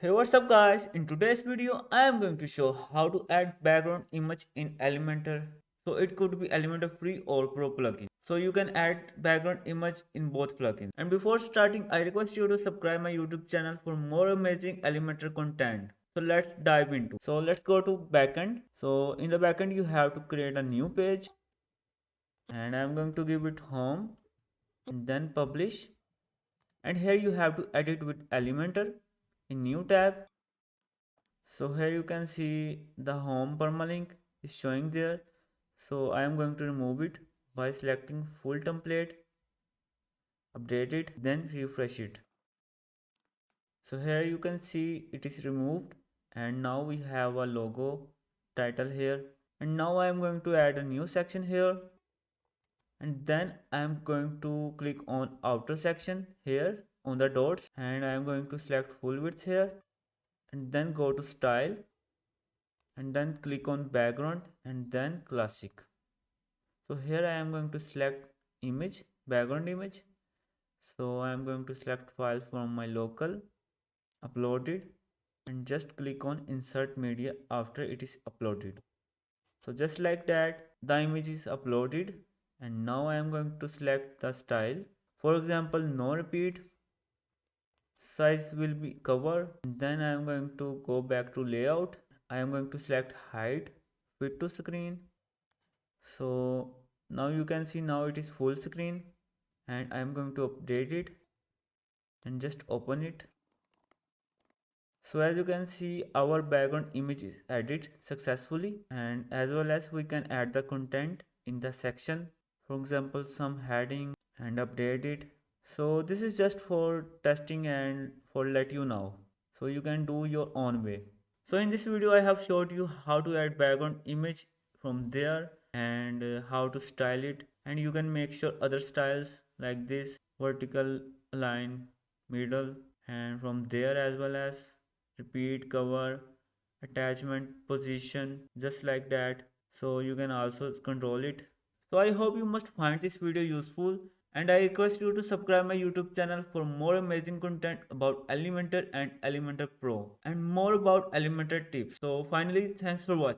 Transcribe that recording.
Hey, what's up guys? In today's video I am going to show how to add background image in Elementor. So it could be Elementor free or pro plugin. So you can add background image in both plugins. And before starting I request you to subscribe my YouTube channel for more amazing Elementor content. So let's dive into. So let's go to backend. So in the backend you have to create a new page and I am going to give it home and then publish. And here you have to edit with Elementor in new tab. So here you can see the home permalink is showing there. So I am going to remove it by selecting full template, update it, then refresh it. So here you can see it is removed and now we have a logo title here. And now I am going to add a new section here and then I am going to click on outer section here on the dots and I am going to select full width here and then go to style and then click on background and then classic. So here I am going to select image, background image. So I am going to select file from my local, upload it and just click on insert media after it is uploaded. So just like that the image is uploaded and now I am going to select the style. For example, no repeat, size will be cover. Then I am going to go back to layout. I am going to select height, fit to screen. So now you can see now it is full screen and I am going to update it and just open it. So as you can see our background image is added successfully and as well as we can add the content in the section, for example some heading and update it. So this is just for testing and for let you know so you can do your own way. So in this video I have showed you how to add background image from there and how to style it, and you can make sure other styles like this vertical line, middle, and from there as well as repeat, cover, attachment, position, just like that. So you can also control it. So I hope you must find this video useful and I request you to subscribe my YouTube channel for more amazing content about Elementor and Elementor Pro and more about Elementor tips. So finally, thanks for watching.